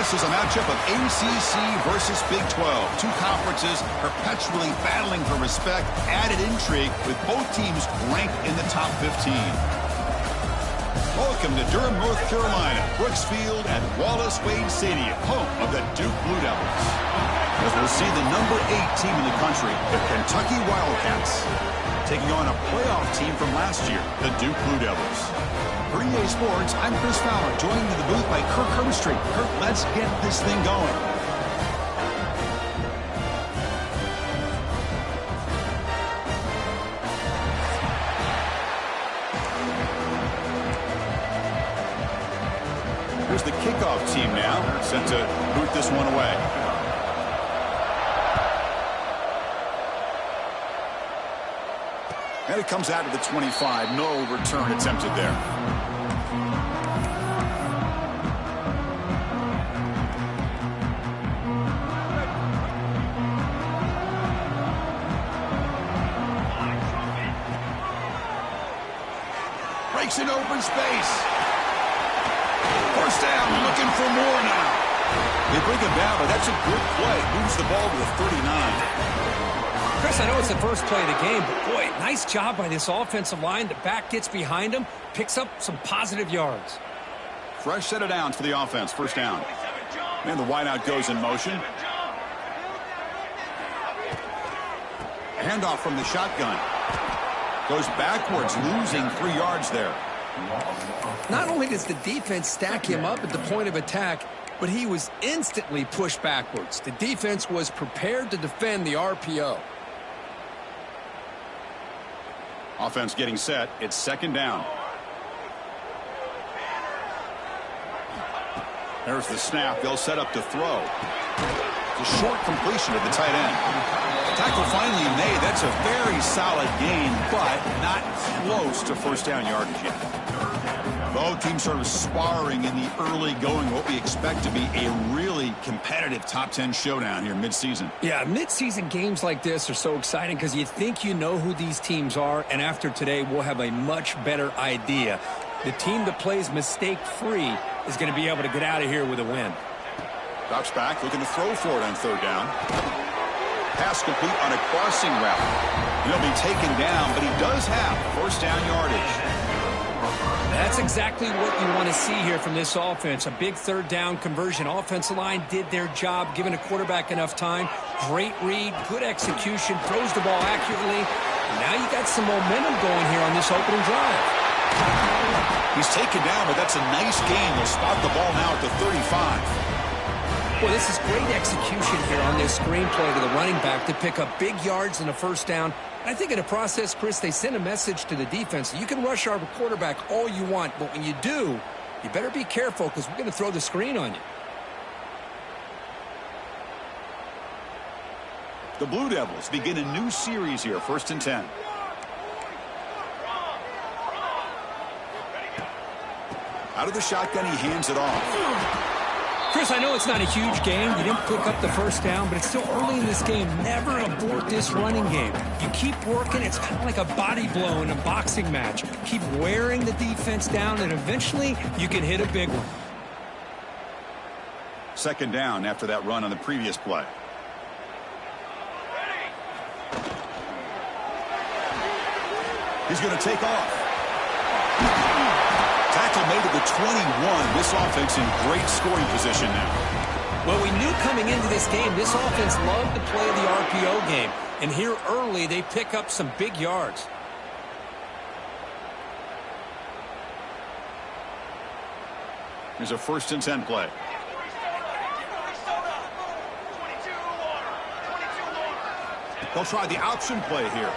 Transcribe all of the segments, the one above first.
This is a matchup of ACC versus Big 12. Two conferences perpetually battling for respect. Added intrigue with both teams ranked in the top 15. Welcome to Durham, North Carolina, Brooks Field at Wallace Wade Stadium, home of the Duke Blue Devils. As we'll see the number 8 team in the country, the Kentucky Wildcats, taking on a playoff team from last year, the Duke Blue Devils. For EA Sports, I'm Chris Fowler, joined in the booth by Kirk Herbstreit. Kirk, let's get this thing going. Here's the kickoff team now, set to boot this one away. And it comes out to the 25. No return attempted there. Breaks in open space. First down, looking for more now. They bring him down, but that's a good play. Moves the ball to the 39. Chris, I know it's the first play of the game, but boy, nice job by this offensive line. The back gets behind him, picks up some positive yards. Fresh set of downs for the offense. First down. And the wideout goes in motion. Handoff from the shotgun. Goes backwards, losing 3 yards there. Not only does the defense stack him up at the point of attack, but he was instantly pushed backwards. The defense was prepared to defend the RPO. Offense getting set. It's second down. There's the snap. They'll set up to throw. It's a short completion to the tight end. Tackle finally made. That's a very solid gain, but not close to first down yardage yet. Both teams sort of sparring in the early going, what we expect to be a really competitive top 10 showdown here mid-season. Yeah, mid-season games like this are so exciting because you think you know who these teams are, and after today, we'll have a much better idea. The team that plays mistake-free is going to be able to get out of here with a win. Drops back, looking to throw for it on third down. Pass complete on a crossing route. He'll be taken down, but he does have first down yardage. That's exactly what you want to see here from this offense. A big third down conversion. Offensive line did their job, giving a quarterback enough time. Great read, good execution, throws the ball accurately. And now you got some momentum going here on this opening drive. He's taken down, but that's a nice gain. They'll spot the ball now at the 35. Well, this is great execution here on this screenplay to the running back to pick up big yards and a first down. I think in the process, Chris, they send a message to the defense. You can rush our quarterback all you want, but when you do, you better be careful because we're going to throw the screen on you. The Blue Devils begin a new series here, 1st and 10. Out of the shotgun, he hands it off. Chris, I know it's not a huge game. You didn't pick up the first down, but it's still early in this game. Never abort this running game. You keep working. It's kind of like a body blow in a boxing match. Keep wearing the defense down, and eventually you can hit a big one. Second down after that run on the previous play. He's going to take off. Tackle made at the 21. This offense in great scoring position now. Well, we knew coming into this game, this offense loved to play the RPO game. And here early, they pick up some big yards. Here's a 1st and 10 play. They'll try the option play here.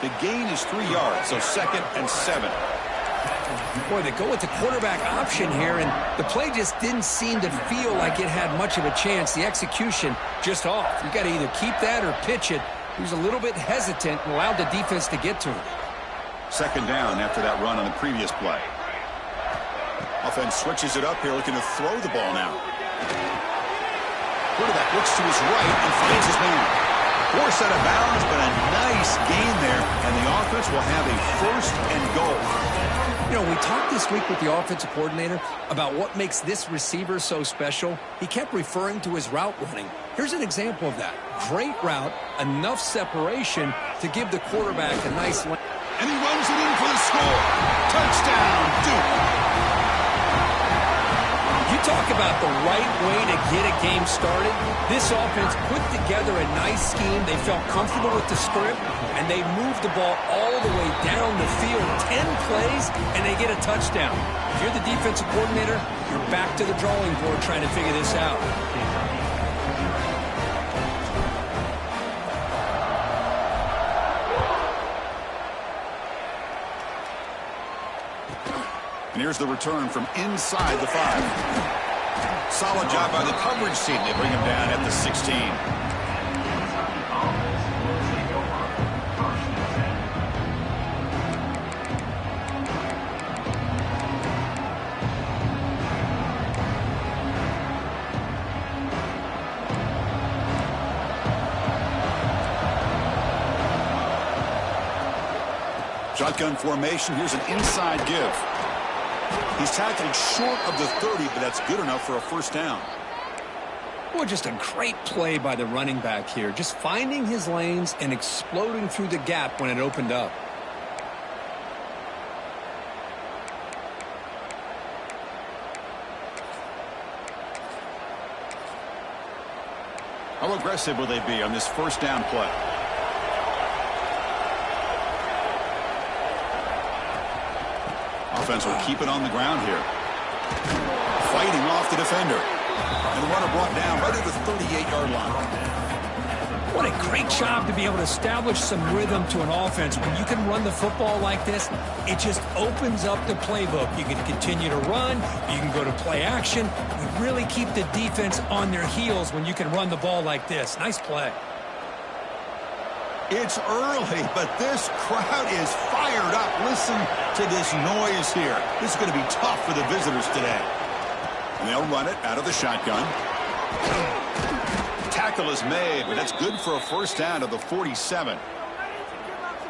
The gain is 3 yards, so 2nd and 7. Boy, they go with the quarterback option here, and the play just didn't seem to feel like it had much of a chance. The execution just off. You got to either keep that or pitch it. He was a little bit hesitant and allowed the defense to get to him. Second down after that run on the previous play. Offense switches it up here, looking to throw the ball now. Quarterback looks to his right and finds his man. Forced out of bounds, but a nice gain there, and the offense will have a first and goal. You know, we talked this week with the offensive coordinator about what makes this receiver so special. He kept referring to his route running. Here's an example of that. Great route, enough separation to give the quarterback a nice lane. And he runs it in for the score. Touchdown, Duke. You talk about the right way to get a game started. This offense put together a nice scheme. They felt comfortable with the script, and they moved the ball all the way down the field. 10 plays, and they get a touchdown. If you're the defensive coordinator, you're back to the drawing board trying to figure this out. And here's the return from inside the 5. Solid job by the coverage team. They bring him down at the 16. Shotgun formation. Here's an inside give. He's tackled short of the 30, but that's good enough for a first down. Well, just a great play by the running back here. Just finding his lanes and exploding through the gap when it opened up. How aggressive will they be on this first down play? Offense will keep it on the ground here. Fighting off the defender. And the runner brought down right at the 38-yard line. What a great job to be able to establish some rhythm to an offense. When you can run the football like this, it just opens up the playbook. You can continue to run. You can go to play action. You really keep the defense on their heels when you can run the ball like this. Nice play. It's early, but this crowd is fired up. Listen to this noise here. This is going to be tough for the visitors today. And they'll run it out of the shotgun. Tackle is made, but that's good for a first down to the 47.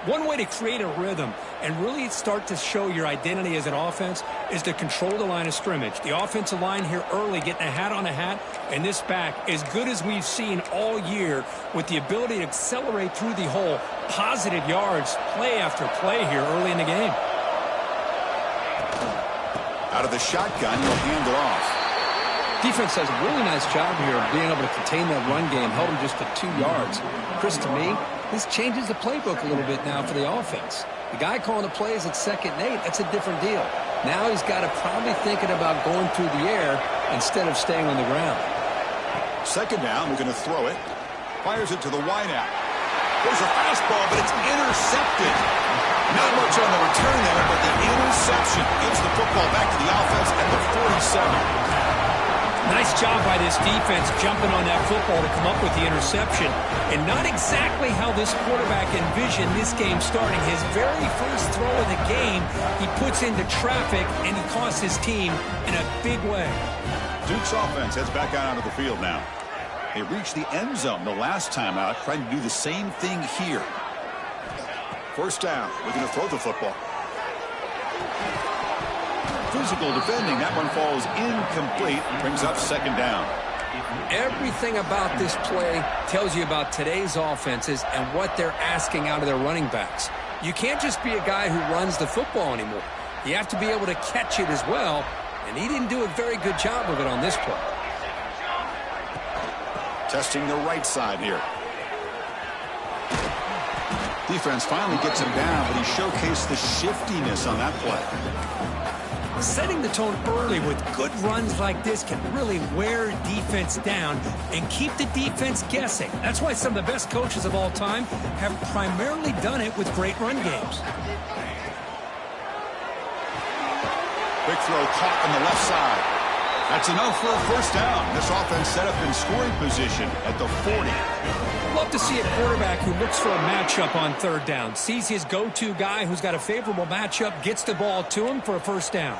One way to create a rhythm and really start to show your identity as an offense is to control the line of scrimmage. The offensive line here early getting a hat on a hat, and this back as good as we've seen all year with the ability to accelerate through the hole. Positive yards, play after play here early in the game. Out of the shotgun, he'll hand it off. Defense does a really nice job here of being able to contain that run game, held him just to 2 yards. Chris, to me, this changes the playbook a little bit now for the offense. The guy calling the plays at 2nd and 8, that's a different deal. Now he's got to probably thinking about going through the air instead of staying on the ground. 2nd down, we're going to throw it. Fires it to the wideout. There's a fastball, but it's intercepted. Not much on the return there, but the interception gives the football back to the offense at the 47. Nice job by this defense jumping on that football to come up with the interception. And not exactly how this quarterback envisioned this game starting. His very first throw of the game, he puts into traffic, and he costs his team in a big way. Duke's offense heads back out onto the field now. They reached the end zone the last time out, trying to do the same thing here. First down, we're going to throw the football. Physical defending, that one falls incomplete, brings up 2nd down. Everything about this play tells you about today's offenses and what they're asking out of their running backs. You can't just be a guy who runs the football anymore. You have to be able to catch it as well, and he didn't do a very good job of it on this play. Testing the right side here. Defense finally gets him down, but he showcased the shiftiness on that play. Setting the tone early with good runs like this can really wear defense down and keep the defense guessing. That's why some of the best coaches of all time have primarily done it with great run games. Quick throw caught on the left side. That's enough for a first down. This offense set up in scoring position at the 40. Love to see a quarterback who looks for a matchup on 3rd down. Sees his go-to guy who's got a favorable matchup, gets the ball to him for a first down.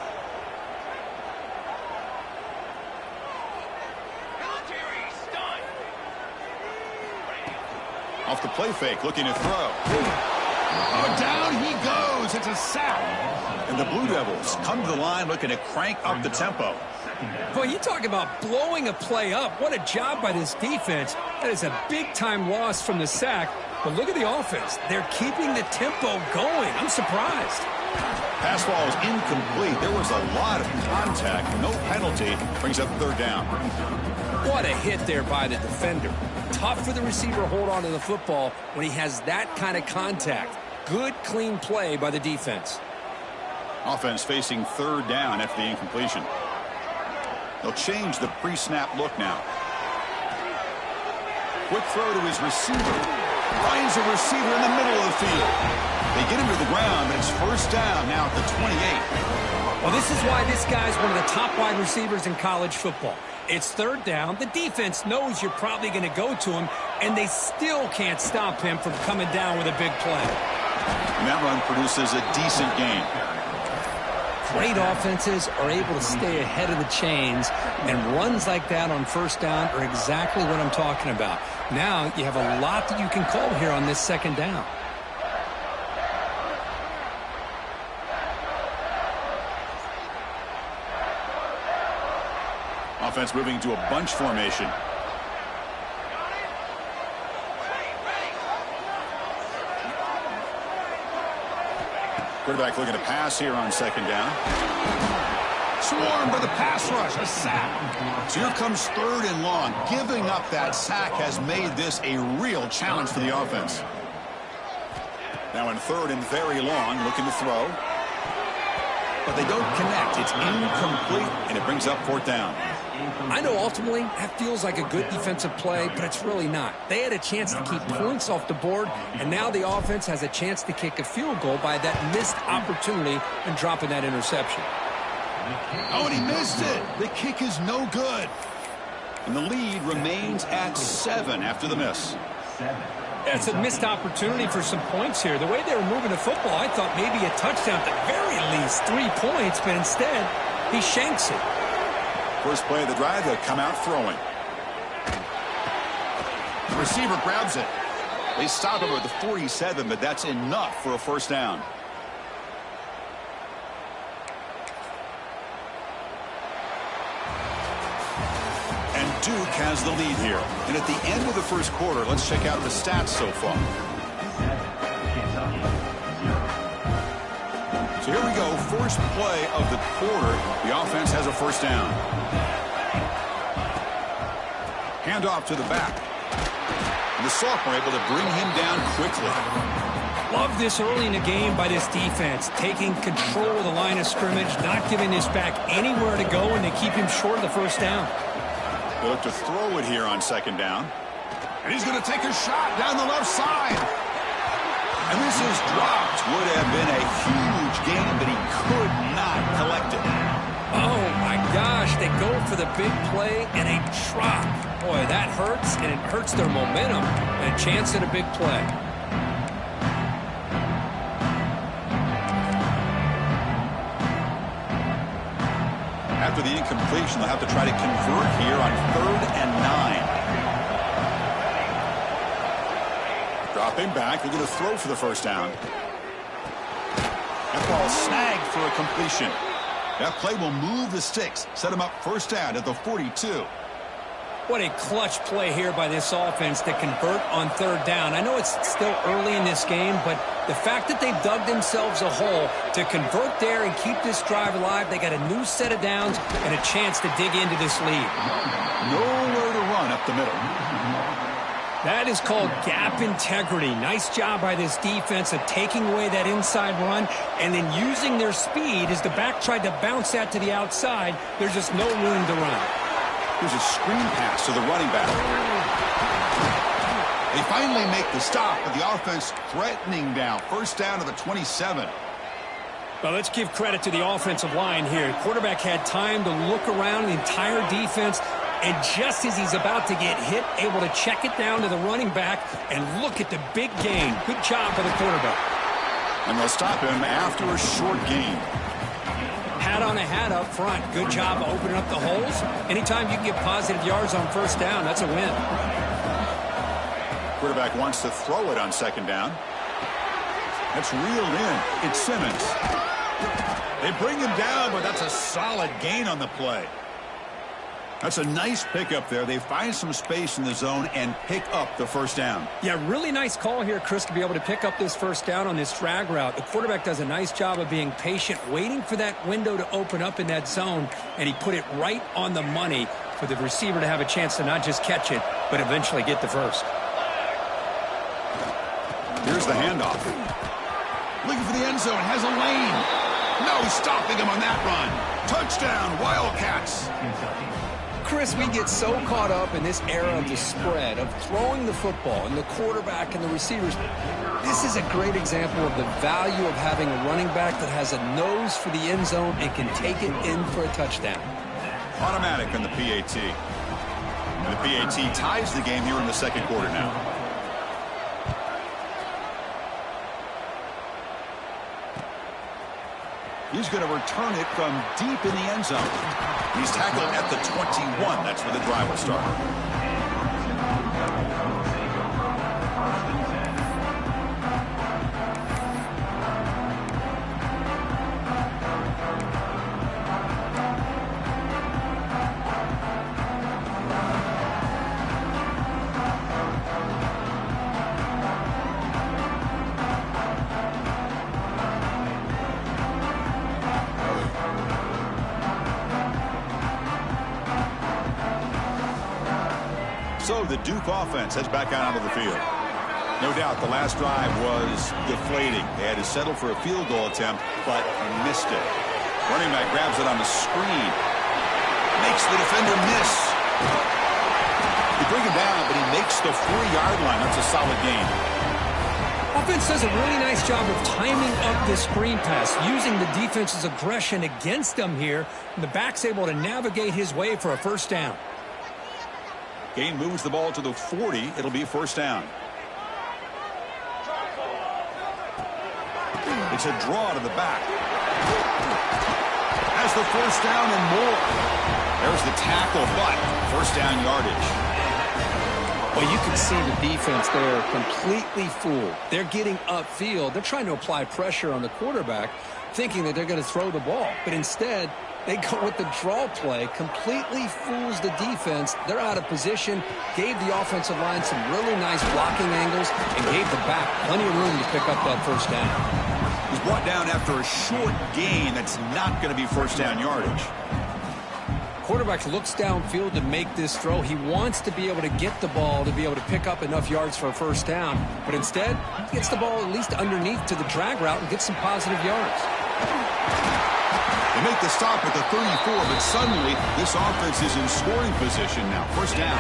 Off the play fake, looking to throw. Oh, down he goes. It's a sack. And the Blue Devils come to the line looking to crank up the tempo. Boy, you talk about blowing a play up. What a job by this defense. That is a big-time loss from the sack. But look at the offense. They're keeping the tempo going. I'm surprised. Pass ball is incomplete. There was a lot of contact. No penalty. Brings up third down. What a hit there by the defender. Tough for the receiver to hold on to the football when he has that kind of contact. Good, clean play by the defense. Offense facing third down after the incompletion. They'll change the pre-snap look now. Quick throw to his receiver. Finds a receiver in the middle of the field. They get him to the ground, but it's first down now at the 28. Well, this is why this guy's one of the top wide receivers in college football. It's third down. The defense knows you're probably going to go to him, and they still can't stop him from coming down with a big play. And that run produces a decent gain. Great offenses are able to stay ahead of the chains, and runs like that on first down are exactly what I'm talking about. Now you have a lot that you can call here on this second down. Offense moving to a bunch formation. Quarterback looking to pass here on second down. Swarmed by the pass rush, a sack. So here comes third and long. Giving up that sack has made this a real challenge for the offense. Now in third and very long, looking to throw. But they don't connect. It's incomplete, and it brings up fourth down. I know ultimately that feels like a good defensive play, but it's really not. They had a chance to keep points off the board, and now the offense has a chance to kick a field goal by that missed opportunity and dropping that interception. Oh, and he missed it. The kick is no good. And the lead remains at 7 after the miss. Yeah, it's a missed opportunity for some points here. The way they were moving the football, I thought maybe a touchdown at the very least, 3 points, but instead he shanks it. First play of the drive, they'll come out throwing. The receiver grabs it. They stop him at the 47, but that's enough for a first down. And Duke has the lead here. And at the end of the first quarter, let's check out the stats so far. So here we go, first play of the quarter. The offense has a first down. Handoff to the back. And the sophomore able to bring him down quickly. Love this early in the game by this defense, taking control of the line of scrimmage, not giving this back anywhere to go, and they keep him short of the first down. They look to throw it here on second down. And he's going to take a shot down the left side. And this is dropped. Would have been a huge gain, but he could not collect it. Oh, my gosh. They go for the big play and a drop. Boy, that hurts, and it hurts their momentum. And a chance at a big play. After the incompletion, they'll have to try to convert here on 3rd and 9. Dropping back, they're going to throw for the first down. That ball snagged for a completion. That play will move the sticks, set them up first down at the 42. What a clutch play here by this offense to convert on 3rd down. I know it's still early in this game, but the fact that they've dug themselves a hole to convert there and keep this drive alive, they got a new set of downs and a chance to dig into this lead. Nowhere to run up the middle. That is called gap integrity. Nice job by this defense of taking away that inside run and then using their speed as the back tried to bounce that to the outside. There's just no room to run. Here's a screen pass to the running back. They finally make the stop, but the offense threatening now. First down to the 27. Well, let's give credit to the offensive line here. The quarterback had time to look around the entire defense, and just as he's about to get hit, able to check it down to the running back and look at the big gain. Good job by the quarterback. And they'll stop him after a short gain. Hat on a hat up front. Good job of opening up the holes. Anytime you can get positive yards on first down, that's a win. Quarterback wants to throw it on second down. That's reeled in. It's Simmons. They bring him down, but that's a solid gain on the play. That's a nice pickup there. They find some space in the zone and pick up the first down. Yeah, really nice call here, Chris, to be able to pick up this first down on this drag route. The quarterback does a nice job of being patient, waiting for that window to open up in that zone, and he put it right on the money for the receiver to have a chance to not just catch it, but eventually get the first. Here's the handoff. Looking for the end zone. Has a lane. No stopping him on that run. Touchdown, Wildcats. Chris, we get so caught up in this era of the spread, of throwing the football, and the quarterback and the receivers. This is a great example of the value of having a running back that has a nose for the end zone and can take it in for a touchdown. Automatic on the PAT. And the PAT ties the game here in the second quarter now. He's going to return it from deep in the end zone. He's tackled at the 21. That's where the drive will start. So the Duke offense heads back out onto the field. No doubt the last drive was deflating. They had to settle for a field goal attempt, but missed it. Running back grabs it on the screen. Makes the defender miss. They bring him down, but he makes the 4-yard line. That's a solid gain. Offense does a really nice job of timing up this screen pass, using the defense's aggression against them here. And the back's able to navigate his way for a first down. Gain moves the ball to the 40. It'll be first down. It's a draw to the back. Has the first down and more. There's the tackle, but first down yardage. Well, you can see the defense there completely fooled. They're getting upfield. They're trying to apply pressure on the quarterback, thinking that they're going to throw the ball. But instead, they go with the draw play, completely fools the defense. They're out of position, gave the offensive line some really nice blocking angles, and gave the back plenty of room to pick up that first down. He's brought down after a short gain that's not going to be first down yardage. Quarterback looks downfield to make this throw. He wants to be able to get the ball to be able to pick up enough yards for a first down. But instead, he gets the ball at least underneath to the drag route and gets some positive yards. They make the stop at the 34, but suddenly this offense is in scoring position now. First down.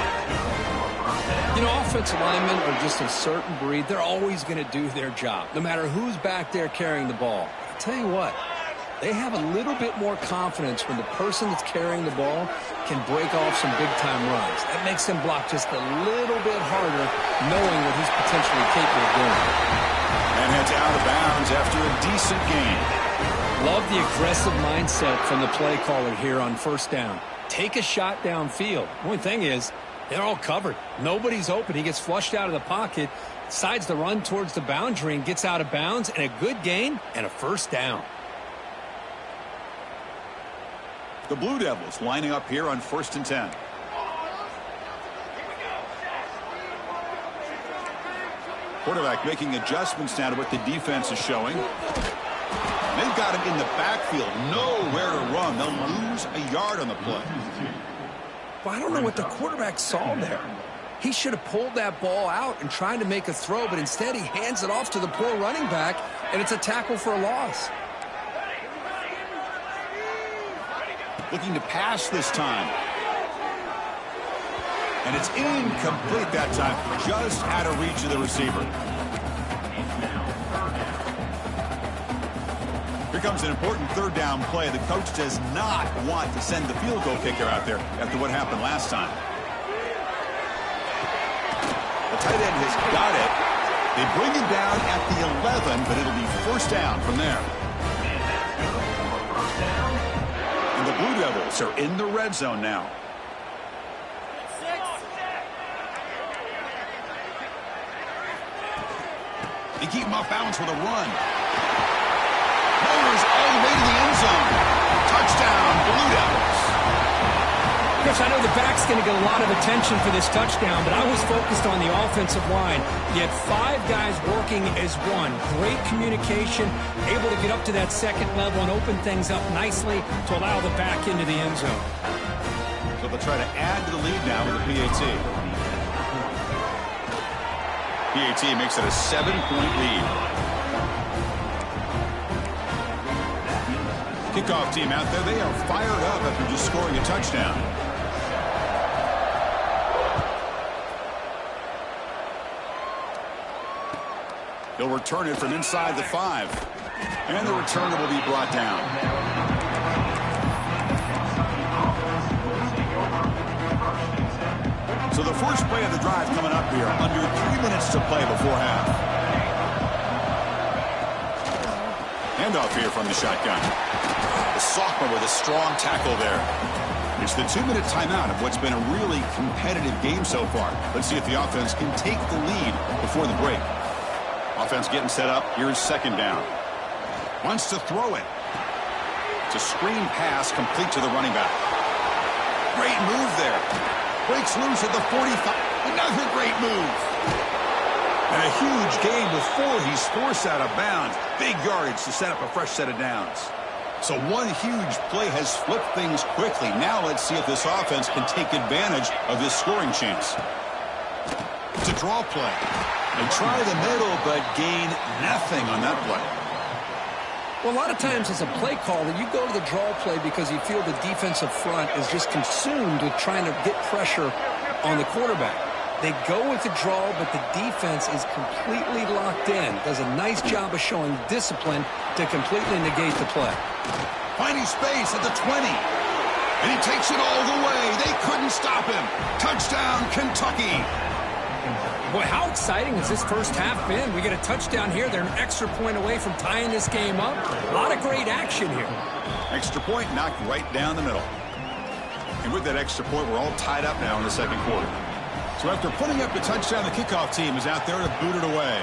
You know, offensive linemen are just a certain breed. They're always going to do their job, no matter who's back there carrying the ball. I'll tell you what, they have a little bit more confidence when the person that's carrying the ball can break off some big-time runs. That makes them block just a little bit harder, knowing what he's potentially capable of doing. And heads out of bounds after a decent gain. Love the aggressive mindset from the play caller here on first down. Take a shot downfield. The only thing is, they're all covered. Nobody's open. He gets flushed out of the pocket, decides to run towards the boundary and gets out of bounds, and a good gain and a first down. The Blue Devils lining up here on 1st and 10. Quarterback making adjustments now to what the defense is showing. They've got him in the backfield. Nowhere to run. They'll lose a yard on the play. Well, I don't know what the quarterback saw there. He should have pulled that ball out and tried to make a throw, but instead he hands it off to the poor running back, and it's a tackle for a loss. Looking to pass this time. And it's incomplete that time. Just out of reach of the receiver. Here comes an important third down play. The coach does not want to send the field goal kicker out there after what happened last time. The tight end has got it. They bring him down at the 11, but it'll be first down from there. And the Blue Devils are in the red zone now. They keep him off balance with a run. Motors all the way to the end zone. Touchdown, Blue Devils. Chris, I know the back's going to get a lot of attention for this touchdown, but I was focused on the offensive line. You had 5 guys working as one. Great communication, able to get up to that second level and open things up nicely to allow the back into the end zone. So they'll try to add to the lead now with the PAT. PAT makes it a 7-point lead. Kickoff team out there, they are fired up after just scoring a touchdown. He'll return it from inside the 5. And the returner will be brought down. So the first play of the drive coming up here. Under 3 minutes to play before half. Handoff here from the shotgun. The sophomore with a strong tackle there. It's the 2-minute timeout of what's been a really competitive game so far. Let's see if the offense can take the lead before the break. Offense getting set up. Here's second down. Wants to throw it. It's a screen pass complete to the running back. Great move there. Breaks loose at the 45. Another great move. And a huge gain before he's forced out of bounds. Big yardage to set up a fresh set of downs. So one huge play has flipped things quickly. Now let's see if this offense can take advantage of this scoring chance. It's a draw play. They try the middle, but gain nothing on that play. Well, a lot of times as a play caller, you go to the draw play because you feel the defensive front is just consumed with trying to get pressure on the quarterback. They go with the draw, but the defense is completely locked in. Does a nice job of showing discipline to completely negate the play. Finding space at the 20. And he takes it all the way. They couldn't stop him. Touchdown, Kentucky. Boy, how exciting has this first half been? We get a touchdown here. They're an extra point away from tying this game up. A lot of great action here. Extra point knocked right down the middle. And with that extra point, we're all tied up now in the second quarter. So after putting up the touchdown, the kickoff team is out there to boot it away.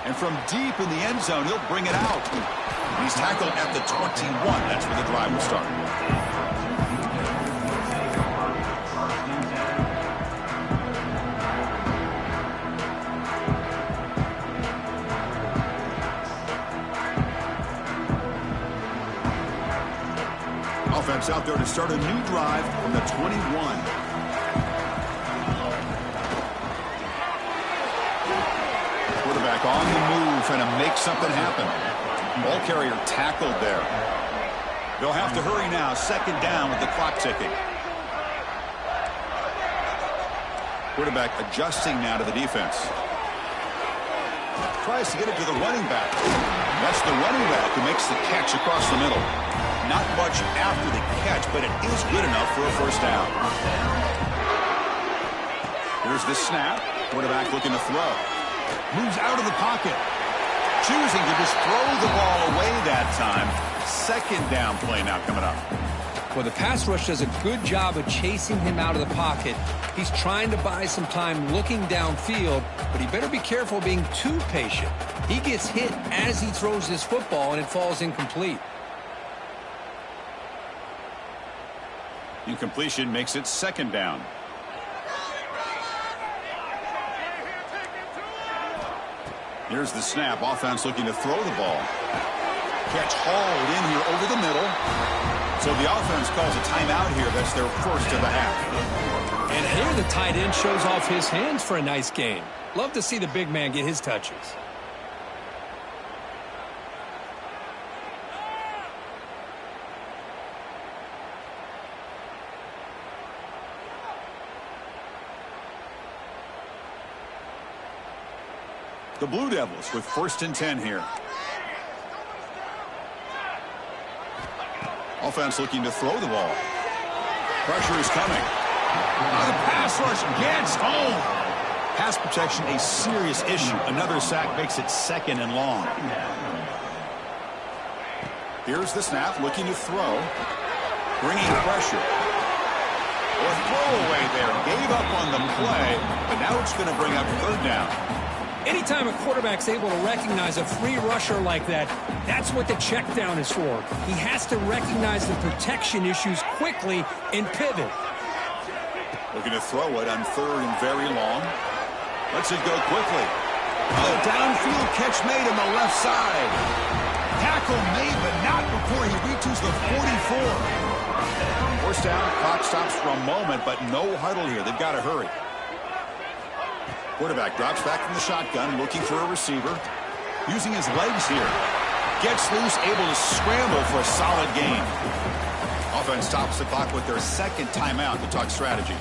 And from deep in the end zone, he'll bring it out. He's tackled at the 21. That's where the drive will start. Offense out there to start a new drive from the 21. Quarterback on the move, trying to make something happen. Ball carrier tackled there. They'll have to hurry now. Second down with the clock ticking. Quarterback adjusting now to the defense. Tries to get it to the running back. That's the running back who makes the catch across the middle. Not much after the catch, but it is good enough for a first down. Here's the snap. Quarterback looking to throw. Moves out of the pocket. Choosing to just throw the ball away that time. Second down play now coming up. Well, the pass rush does a good job of chasing him out of the pocket. He's trying to buy some time looking downfield, but he better be careful being too patient. He gets hit as he throws this football, and it falls incomplete. Incompletion makes it second down. Here's the snap. Offense looking to throw the ball. Catch hauled in here over the middle. So the offense calls a timeout here. That's their first of the half. And here the tight end shows off his hands for a nice gain. Love to see the big man get his touches. The Blue Devils with 1st and 10 here. Offense looking to throw the ball. Pressure is coming. The pass rush gets home. Pass protection a serious issue. Another sack makes it second and long. Here's the snap looking to throw. Bringing pressure. Or throwaway there. Gave up on the play, but now it's going to bring up third down. Anytime a quarterback's able to recognize a free rusher like that, that's what the check down is for. He has to recognize the protection issues quickly and pivot. Looking to throw it on third and very long. Lets it go quickly. Oh, downfield catch made on the left side. Tackle made, but not before he reaches the 44. First down, clock stops for a moment, but no huddle here. They've got to hurry. Quarterback drops back from the shotgun, looking for a receiver. Using his legs here. Gets loose, able to scramble for a solid gain. Offense stops the clock with their second timeout to talk strategy.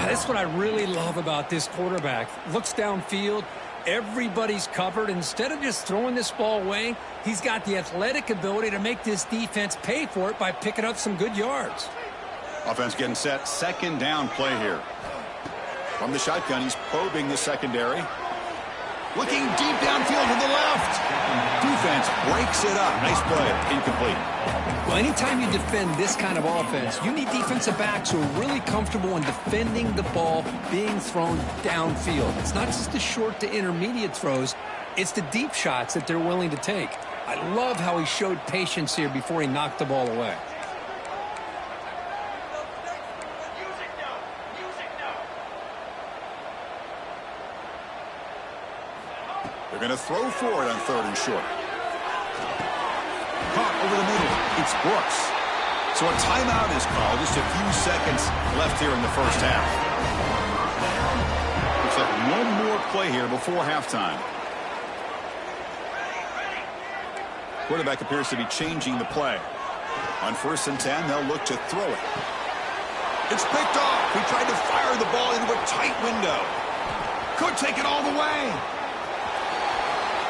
That's what I really love about this quarterback. Looks downfield. Everybody's covered. Instead of just throwing this ball away, he's got the athletic ability to make this defense pay for it by picking up some good yards. Offense getting set. Second down play here. From the shotgun, he's probing the secondary. Looking deep downfield to the left. Defense breaks it up. Nice play. Incomplete. Well, anytime you defend this kind of offense, you need defensive backs who are really comfortable in defending the ball being thrown downfield. It's not just the short to intermediate throws. It's the deep shots that they're willing to take. I love how he showed patience here before he knocked the ball away. They're going to throw for it on third and short. Caught over the middle. It's Brooks. So a timeout is called. Just a few seconds left here in the first half. Looks like one more play here before halftime. Quarterback appears to be changing the play. On 1st and 10, they'll look to throw it. It's picked off. He tried to fire the ball into a tight window. Could take it all the way.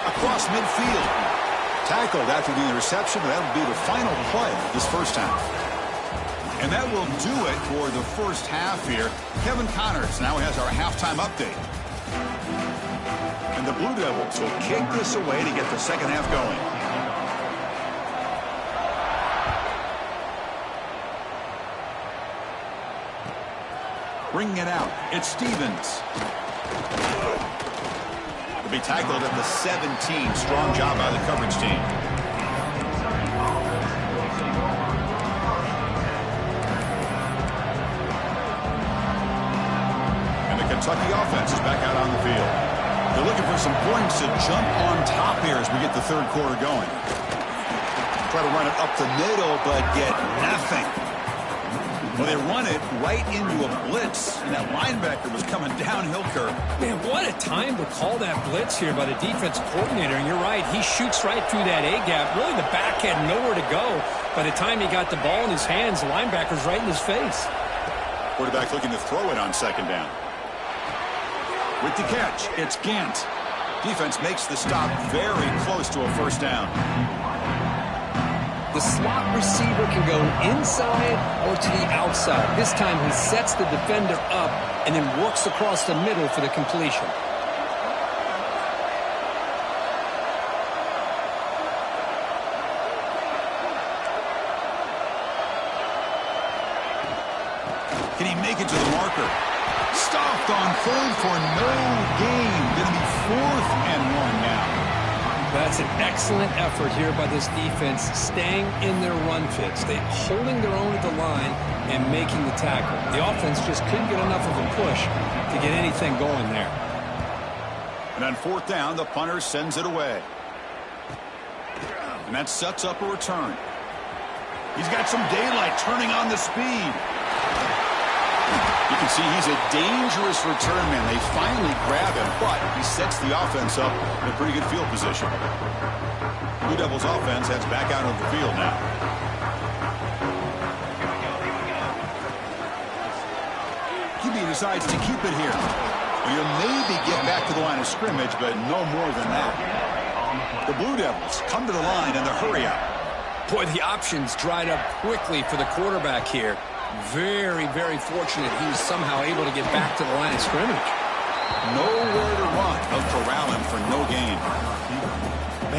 Across midfield. Tackled after the interception. That will be the final play of this first half. And that will do it for the first half here. Kevin Connors now has our halftime update. And the Blue Devils will kick this away to get the second half going. Bringing it out. It's Stevens. Be tackled at the 17. Strong job by the coverage team. And the Kentucky offense is back out on the field. They're looking for some points to jump on top here as we get the third quarter going. Try to run it up the middle, but get nothing. Well, they run it right into a blitz, and that linebacker was coming downhill curve. Man, what a time to call that blitz here by the defensive coordinator. And you're right, he shoots right through that A-gap. Really, the back had nowhere to go. By the time he got the ball in his hands, the linebacker's right in his face. Quarterback looking to throw it on second down. With the catch, it's Gant. Defense makes the stop very close to a first down. The slot receiver can go inside or to the outside. This time he sets the defender up and then works across the middle for the completion. Can he make it to the marker? Stopped on third for no gain. Going to be 4th and 1 now. That's an excellent effort here by this defense, staying in their run fits. They're holding their own at the line and making the tackle. The offense just couldn't get enough of a push to get anything going there. And on 4th down, the punter sends it away. And that sets up a return. He's got some daylight turning on the speed. You can see he's a dangerous return man. They finally grab him, but he sets the offense up in a pretty good field position. Blue Devils offense heads back out of the field now. QB decides to keep it here. You maybe get back to the line of scrimmage, but no more than that. The Blue Devils come to the line in the hurry up. Boy, the options dried up quickly for the quarterback here. Very, very fortunate he was somehow able to get back to the line of scrimmage. Nowhere to run. They'll corral him for no gain.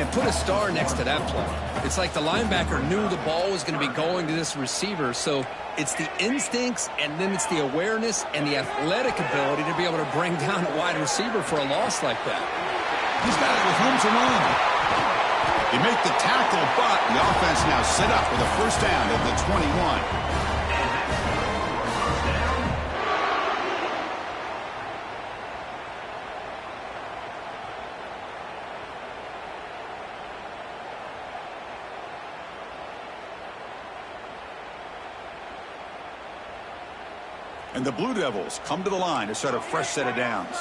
And put a star next to that play. It's like the linebacker knew the ball was going to be going to this receiver, so it's the instincts and then it's the awareness and the athletic ability to be able to bring down a wide receiver for a loss like that. He's got it with room to run. They make the tackle, but the offense now set up with a first down at the 21. And the Blue Devils come to the line to start a fresh set of downs.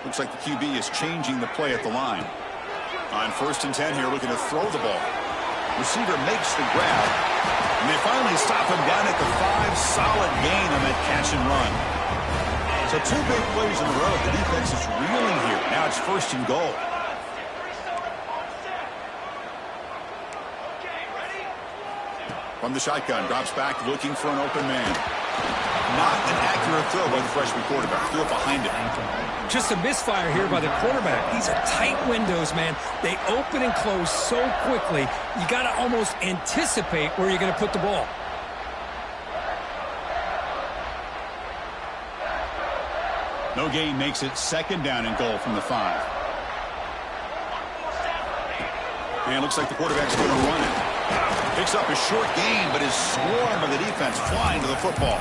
Looks like the QB is changing the play at the line. On 1st and 10 here, looking to throw the ball. Receiver makes the grab. And they finally stop him down at the 5. Solid gain on that catch and run. So 2 big plays in a row. The defense is reeling here. Now it's 1st and goal. From the shotgun, drops back looking for an open man. Not an accurate throw by the freshman quarterback. Threw it behind him. Just a misfire here by the quarterback. These are tight windows, man. They open and close so quickly, you got to almost anticipate where you're going to put the ball. No gain makes it 2nd down and goal from the 5. And it looks like the quarterback's going to run it. Picks up a short gain, but is swarmed by the defense flying to the football.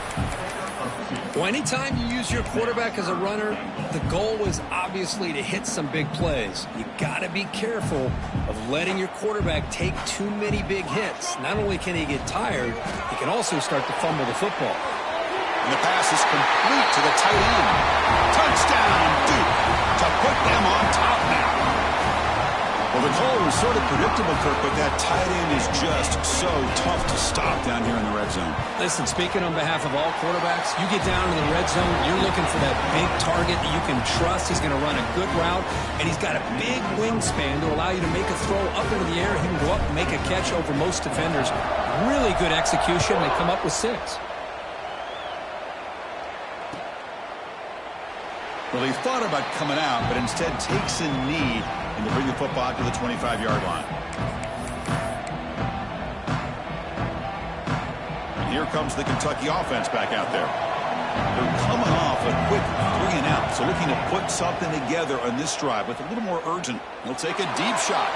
Well, anytime you use your quarterback as a runner, the goal is obviously to hit some big plays. You got to be careful of letting your quarterback take too many big hits. Not only can he get tired, he can also start to fumble the football. And the pass is complete to the tight end. Touchdown, Duke, to put them on top now. Well, the call was sort of predictable, Kirk, but that tight end is just so tough to stop down here in the red zone. Listen, speaking on behalf of all quarterbacks, you get down in the red zone, you're looking for that big target that you can trust. He's going to run a good route, and he's got a big wingspan to allow you to make a throw up into the air. He can go up and make a catch over most defenders. Really good execution. They come up with 6. Well, he thought about coming out, but instead takes a knee and to bring the football out to the 25-yard line. And here comes the Kentucky offense back out there. They're coming off a quick 3 and out, so looking to put something together on this drive with a little more urgent. He'll take a deep shot.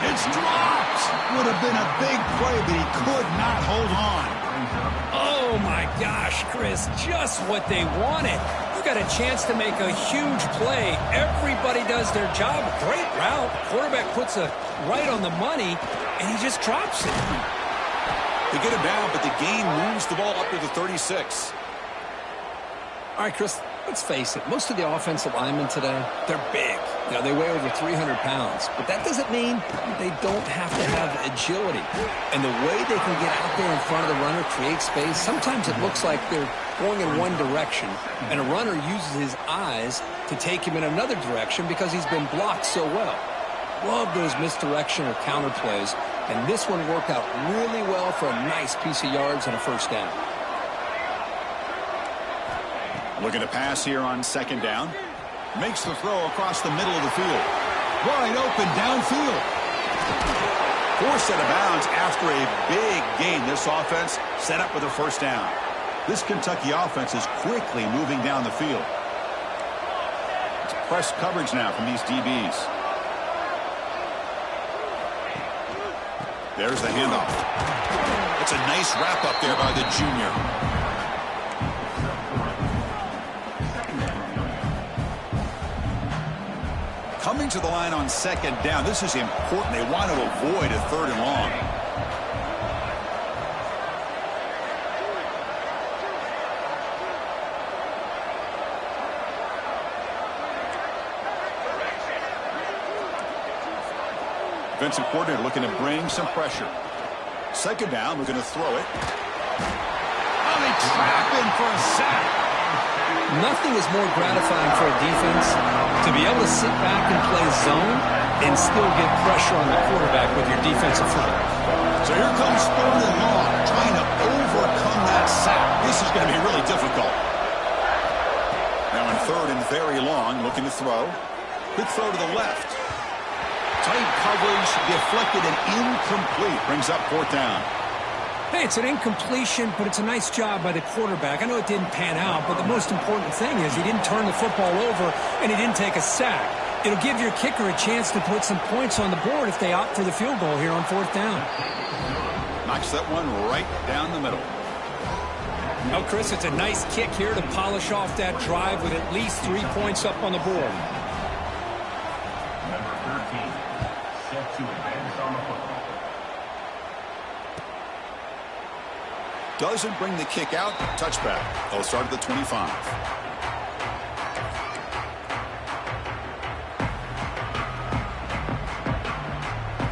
It's dropped. Would have been a big play, but he could not hold on. Oh, my gosh, Chris, just what they wanted. You got a chance to make a huge play. Everybody does their job. Great route. Quarterback puts it right on the money, and he just drops it. They get him down, but the gain moves the ball up to the 36. All right, Chris, let's face it. Most of the offensive linemen today, they're big. You know, they weigh over 300 pounds. But that doesn't mean they don't have to have agility. And the way they can get out there in front of the runner, create space, sometimes it looks like they're going in one direction, and a runner uses his eyes to take him in another direction because he's been blocked so well. Love those misdirection or counter plays, and this one worked out really well for a nice piece of yards and a first down. Looking to pass here on 2nd down. Makes the throw across the middle of the field. Wide open downfield. Forced out of bounds after a big gain. This offense set up with a first down. This Kentucky offense is quickly moving down the field. It's press coverage now from these DBs. There's the handoff. It's a nice wrap up there by the junior. Coming to the line on 2nd down. This is important. They want to avoid a 3rd and long. Defensive coordinator looking to bring some pressure. 2nd down, we're going to throw it. Oh, they trap him for a sack. Nothing is more gratifying for a defense to be able to sit back and play zone and still get pressure on the quarterback with your defensive front. So here comes 3rd and long, trying to overcome that sack. This is going to be really difficult. Now on third and very long, looking to throw. Quick throw to the left. Tight coverage, deflected and incomplete. Brings up fourth down. Hey, it's an incompletion, but it's a nice job by the quarterback. I know it didn't pan out, but the most important thing is he didn't turn the football over and he didn't take a sack. It'll give your kicker a chance to put some points on the board if they opt for the field goal here on fourth down. Knocks that one right down the middle. Well, Chris, it's a nice kick here to polish off that drive with at least 3 points up on the board. Number 13, set to advance on the football. Doesn't bring the kick out. Touchback. They'll start at the 25.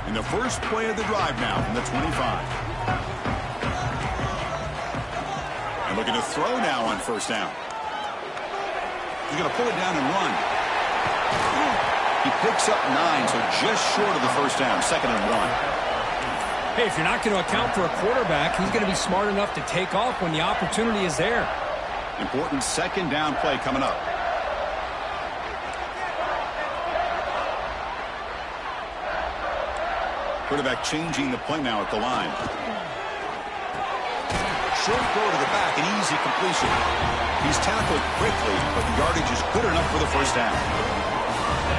In the first play of the drive now from the 25. And looking to throw now on first down. He's going to pull it down and run. He picks up 9, so just short of the first down. 2nd and 1. Hey, if you're not going to account for a quarterback, he's going to be smart enough to take off when the opportunity is there. Important 2nd down play coming up. Quarterback changing the play now at the line. Short throw to the back, an easy completion. He's tackled quickly, but the yardage is good enough for the first down.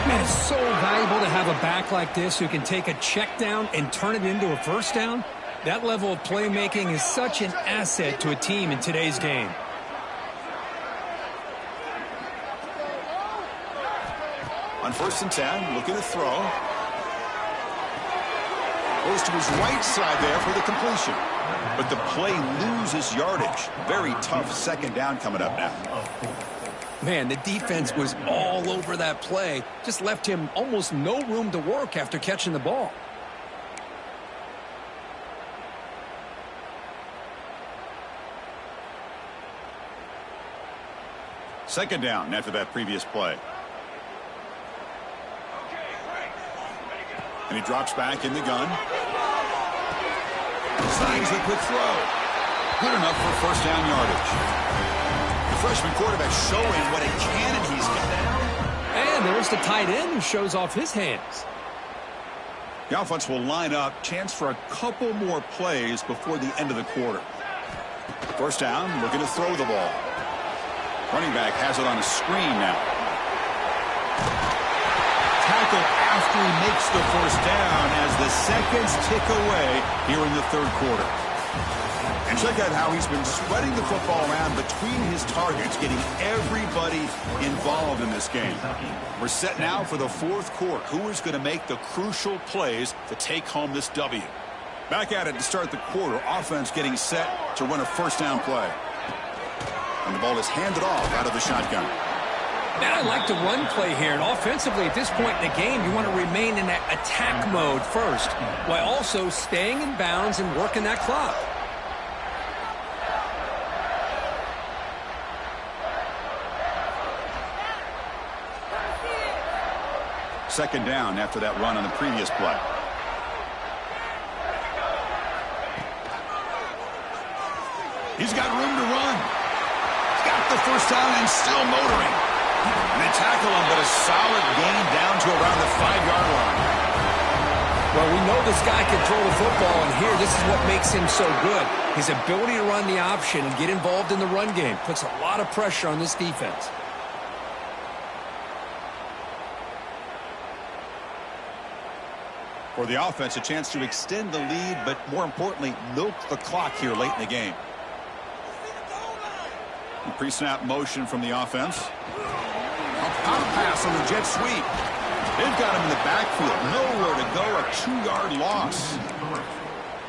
Man, it's so valuable to have a back like this who can take a check down and turn it into a first down. That level of playmaking is such an asset to a team in today's game. On 1st and 10, looking to throw. Goes to his right side there for the completion. But the play loses yardage. Very tough 2nd down coming up now. Man, the defense was all over that play. Just left him almost no room to work after catching the ball. Second down after that previous play. And he drops back in the gun. Signs the quick throw. Good enough for first down yardage. Freshman quarterback showing what a cannon he's got. And there's the tight end who shows off his hands. The offense will line up. Chance for a couple more plays before the end of the quarter. First down, looking to throw the ball. Running back has it on a screen now. Tackle after he makes the first down as the seconds tick away here in the 3rd quarter. And check out how he's been spreading the football around between his targets, getting everybody involved in this game. We're set now for the 4th quarter. Who is going to make the crucial plays to take home this W? Back at it to start the quarter. Offense getting set to run a first down play. And the ball is handed off out of the shotgun. Man, I like the run play here. And offensively, at this point in the game, you want to remain in that attack mode first, while also staying in bounds and working that clock. Second down after that run on the previous play. He's got room to run. He's got the first down and still motoring. And they tackle him, but a solid gain down to around the 5-yard line. Well, we know this guy can throw the football, and here, this is what makes him so good. His ability to run the option and get involved in the run game puts a lot of pressure on this defense. For the offense, a chance to extend the lead, but more importantly, milk the clock here late in the game. Pre-snap motion from the offense. A pop pass on the jet sweep. They've got him in the backfield. Nowhere to go, a 2-yard loss.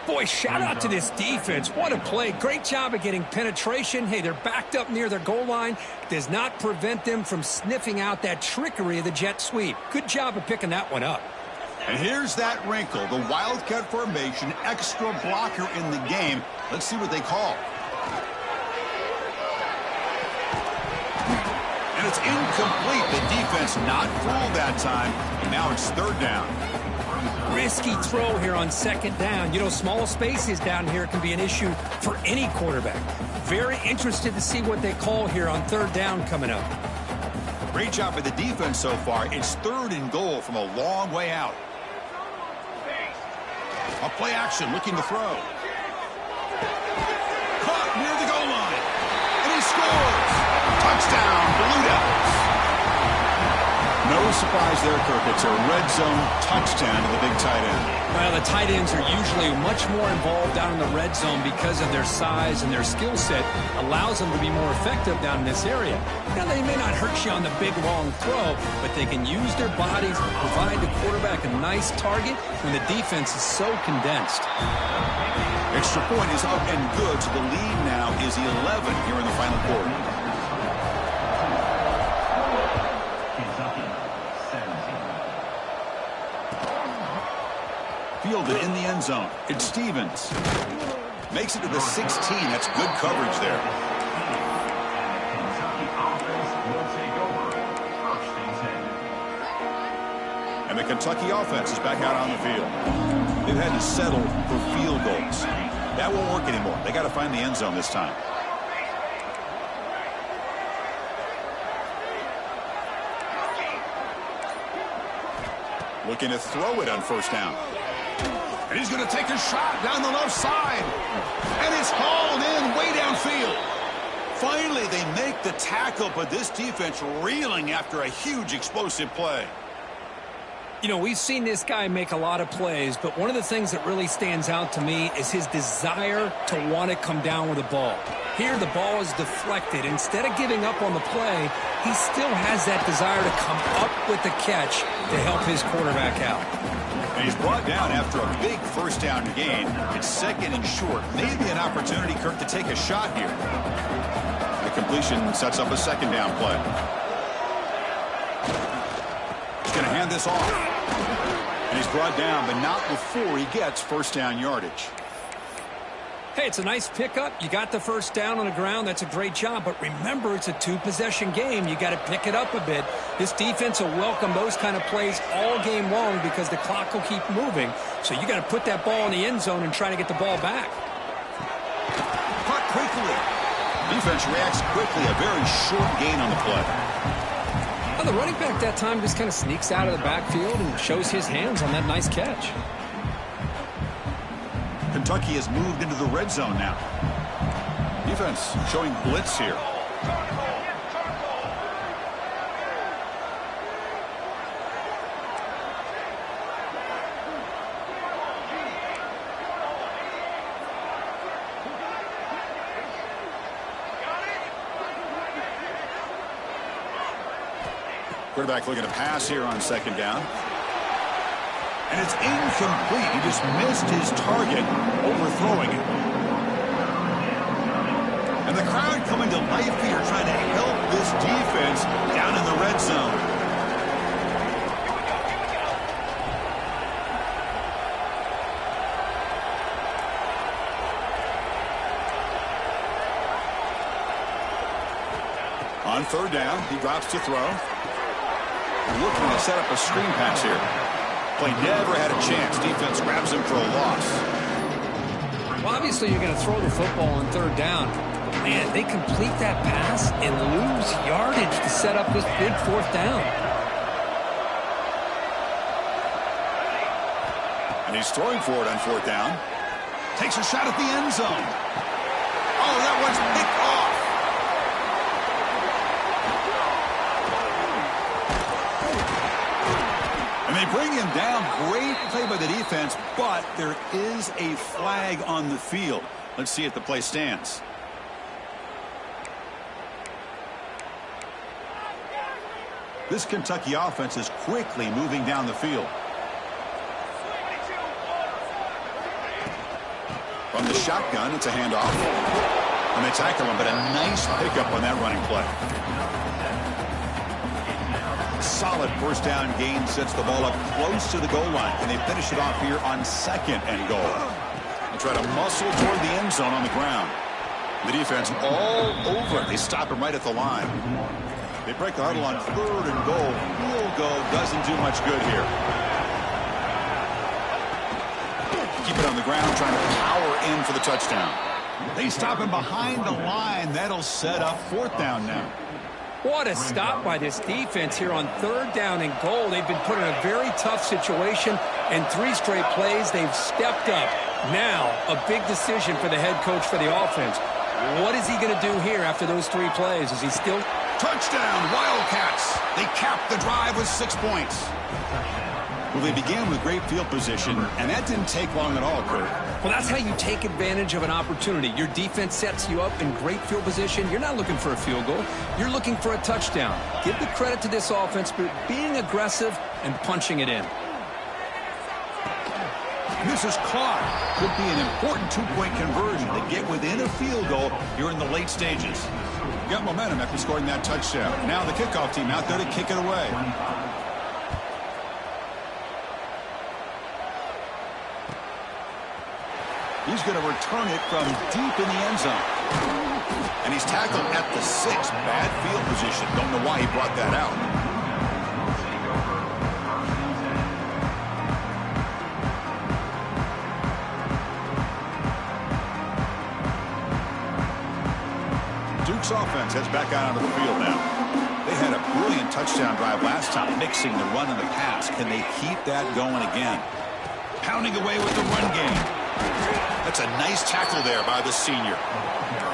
Boy, shout out to this defense. What a play. Great job of getting penetration. Hey, they're backed up near their goal line. Does not prevent them from sniffing out that trickery of the jet sweep. Good job of picking that one up. And here's that wrinkle, the wildcat formation, extra blocker in the game. Let's see what they call. And it's incomplete. The defense not fooled that time. And now it's 3rd down. Risky throw here on 2nd down. You know, small spaces down here can be an issue for any quarterback. Very interested to see what they call here on 3rd down coming up. Great job for the defense so far. It's 3rd and goal from a long way out. A play action, looking to throw. Caught near the goal line. And he scores. Touchdown, Blue Devils. No surprise there, Kirk. It's a red zone touchdown to the big tight end. Well, the tight ends are usually much more involved down in the red zone because of their size and their skill set allows them to be more effective down in this area. Now, they may not hurt you on the big, long throw, but they can use their bodies to provide the quarterback a nice target when the defense is so condensed. Extra point is up and good, so the lead now is 11 here in the final quarter. Fielded in the end zone. It's Stevens. Makes it to the 16. That's good coverage there. And the Kentucky offense is back out on the field. They've had to settle for field goals. That won't work anymore. They got to find the end zone this time. Looking to throw it on 1st down. And he's going to take a shot down the left side. And it's hauled in way downfield. Finally, they make the tackle, but this defense reeling after a huge explosive play. You know, we've seen this guy make a lot of plays, but one of the things that really stands out to me is his desire to want to come down with the ball. Here, the ball is deflected. Instead of giving up on the play, he still has that desire to come up with the catch to help his quarterback out. And he's brought down after a big 1st down gain. It's 2nd and short. Maybe an opportunity, Kirk, to take a shot here. The completion sets up a 2nd down play. He's going to hand this off. And he's brought down, but not before he gets 1st down yardage. Hey, it's a nice pickup. You got the 1st down on the ground. That's a great job. But remember, it's a 2-possession game. You got to pick it up a bit. This defense will welcome those kind of plays all game long because the clock will keep moving. So you got to put that ball in the end zone and try to get the ball back. Caught quickly. Defense reacts quickly. A very short gain on the play. Well, the running back that time just kind of sneaks out of the backfield and shows his hands on that nice catch. Kentucky has moved into the red zone now. Defense showing blitz here. Quarterback looking to pass here on 2nd down. And it's incomplete. He just missed his target, overthrowing it. And the crowd coming to life here, trying to help this defense down in the red zone. On 3rd down, he drops to throw. Looking to set up a screen pass here. Play never had a chance. Defense grabs him for a loss. Well, obviously, you're going to throw the football on 3rd down. Man, they complete that pass and lose yardage to set up this big 4th down. And he's throwing for it on 4th down. Takes a shot at the end zone. Oh, that one's picked off. And they bring him down. Great play by the defense, but there is a flag on the field. Let's see if the play stands. This Kentucky offense is quickly moving down the field. From the shotgun, it's a handoff. And they tackle him, but a nice pickup on that running play. Solid 1st down gain sets the ball up close to the goal line, and they finish it off here on 2nd and goal. They try to muscle toward the end zone on the ground. The defense all over it. They stop him right at the line. They break the huddle on 3rd and goal. Field goal doesn't do much good here. Keep it on the ground, trying to power in for the touchdown. They stop him behind the line. That'll set up 4th down now. What a stop by this defense here on 3rd down and goal. They've been put in a very tough situation, and 3 straight plays, they've stepped up. Now, a big decision for the head coach for the offense. What is he going to do here after those 3 plays? Is he still... Touchdown, Wildcats! They capped the drive with 6 points. Well, they began with great field position, and that didn't take long at all, Kurt. Well, that's how you take advantage of an opportunity. Your defense sets you up in great field position. You're not looking for a field goal. You're looking for a touchdown. Give the credit to this offense for being aggressive and punching it in. And this is caught. Could be an important 2-point conversion to get within a field goal here in the late stages. Got momentum after scoring that touchdown. Now the kickoff team out there to kick it away. He's going to return it from deep in the end zone. And he's tackled at the 6. Bad field position. Don't know why he brought that out. Duke's offense heads back out onto the field now. They had a brilliant touchdown drive last time, mixing the run and the pass. Can they keep that going again? Pounding away with the run game. That's a nice tackle there by the senior.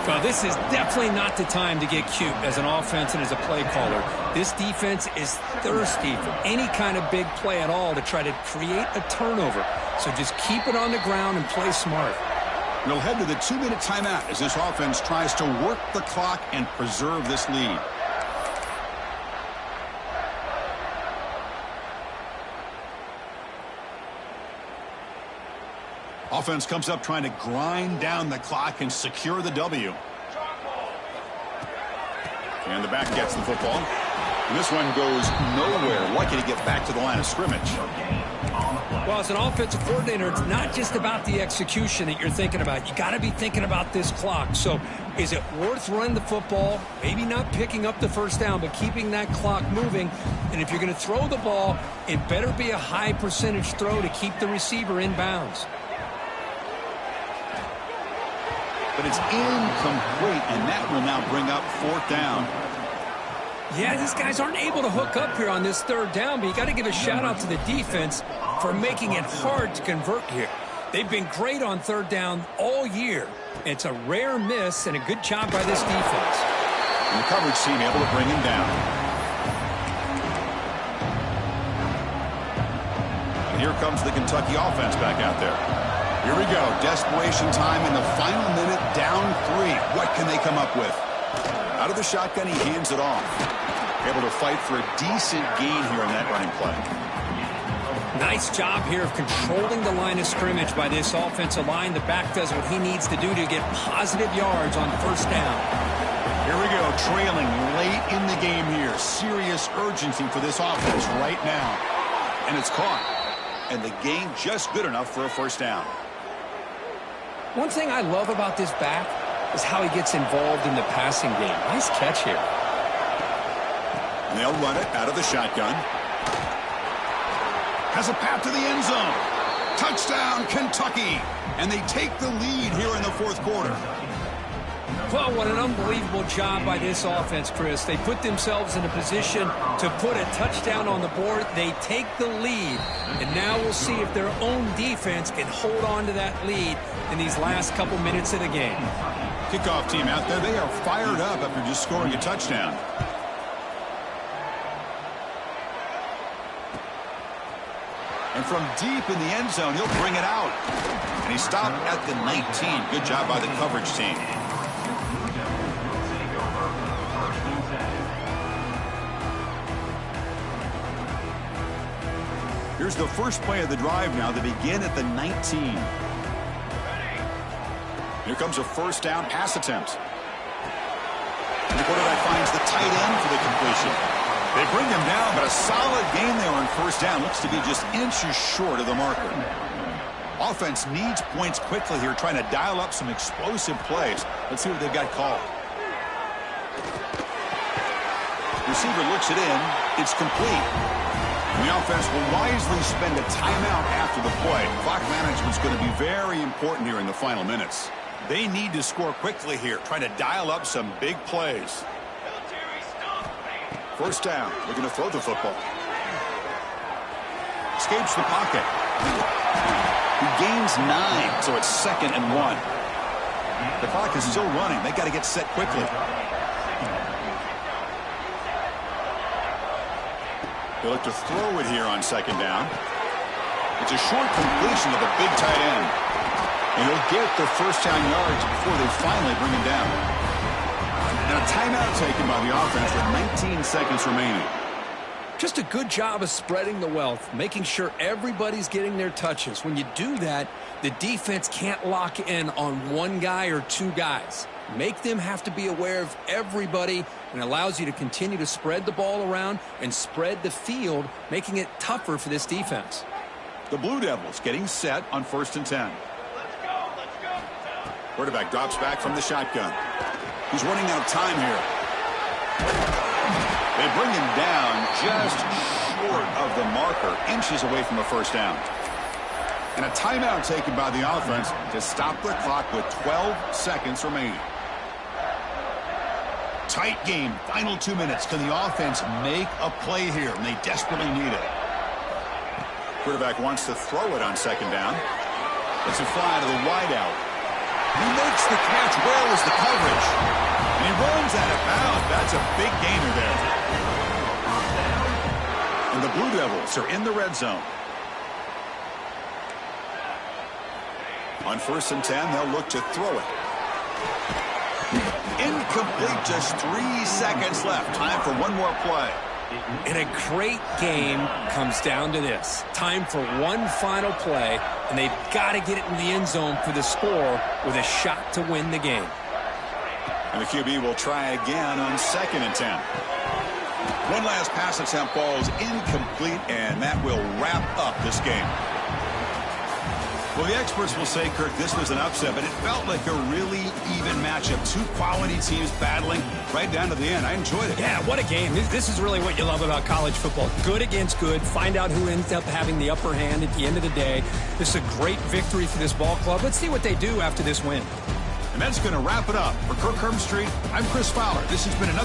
Well, this is definitely not the time to get cute as an offense and as a play caller. This defense is thirsty for any kind of big play at all to try to create a turnover. So just keep it on the ground and play smart. We'll head to the 2-minute timeout as this offense tries to work the clock and preserve this lead. Offense comes up trying to grind down the clock and secure the W. And the back gets the football. And this one goes nowhere. Lucky to get back to the line of scrimmage. Well, as an offensive coordinator, it's not just about the execution that you're thinking about. You got to be thinking about this clock. So is it worth running the football? Maybe not picking up the 1st down, but keeping that clock moving. And if you're going to throw the ball, it better be a high percentage throw to keep the receiver in bounds. But it's incomplete, and that will now bring up 4th down. Yeah, these guys aren't able to hook up here on this 3rd down, but you got to give a shout-out to the defense for making it hard to convert here. They've been great on 3rd down all year. It's a rare miss and a good job by this defense. And the coverage team able to bring him down. And here comes the Kentucky offense back out there. Here we go. Desperation time in the final minute, down 3. What can they come up with? Out of the shotgun, he hands it off. Able to fight for a decent gain here in that running play. Nice job here of controlling the line of scrimmage by this offensive line. The back does what he needs to do to get positive yards on 1st down. Here we go, trailing late in the game here. Serious urgency for this offense right now. And it's caught. And the gain just good enough for a 1st down. One thing I love about this back is how he gets involved in the passing game. Nice catch here. And they'll run it out of the shotgun. Has a path to the end zone. Touchdown, Kentucky. And they take the lead here in the 4th quarter. Well, what an unbelievable job by this offense, Chris. They put themselves in a position to put a touchdown on the board. They take the lead. And now we'll see if their own defense can hold on to that lead in these last couple minutes of the game. Kickoff team out there. They are fired up after just scoring a touchdown. And from deep in the end zone, he'll bring it out. And he stopped at the 19. Good job by the coverage team. Here's the first play of the drive now. They begin at the 19. Here comes a 1st down pass attempt. And the quarterback finds the tight end for the completion. They bring him down, but a solid gain there on 1st down. Looks to be just inches short of the marker. Offense needs points quickly here, trying to dial up some explosive plays. Let's see what they've got called. Receiver looks it in. It's complete. And the offense will wisely spend a timeout after the play. Clock management's going to be very important here in the final minutes. They need to score quickly here, trying to dial up some big plays. First down. They're going to throw the football. Escapes the pocket. He gains 9, so it's 2nd and 1. The clock is still running. They got to get set quickly. They look to throw it here on 2nd down. It's a short completion to the big tight end. And he'll get their first down yards before they finally bring him down. And a timeout taken by the offense with 19 seconds remaining. Just a good job of spreading the wealth, making sure everybody's getting their touches. When you do that, the defense can't lock in on one guy or two guys. Make them have to be aware of everybody, and allows you to continue to spread the ball around and spread the field, making it tougher for this defense. The Blue Devils getting set on 1st and 10. Quarterback drops back from the shotgun. He's running out of time here. They bring him down just short of the marker, inches away from a first down. And a timeout taken by the offense to stop the clock with 12 seconds remaining. Tight game, final 2 minutes. Can the offense make a play here? And they desperately need it. Quarterback wants to throw it on 2nd down. It's a fly to the wideout. He makes the catch. Where is the coverage? And he runs out of bounds. That's a big gainer there. And the Blue Devils are in the red zone. On 1st and 10, they'll look to throw it. Incomplete, just 3 seconds left. Time for one more play. And a great game comes down to this. Time for one final play, and they've got to get it in the end zone for the score with a shot to win the game. And the QB will try again on 2nd and 10. One last pass attempt falls incomplete, and that will wrap up this game. Well, the experts will say, Kirk, this was an upset, but it felt like a really even matchup. Two quality teams battling right down to the end. I enjoyed it. Yeah, what a game. This is really what you love about college football. Good against good. Find out who ends up having the upper hand at the end of the day. This is a great victory for this ball club. Let's see what they do after this win. And that's going to wrap it up. For Kirk Street, I'm Chris Fowler. This has been another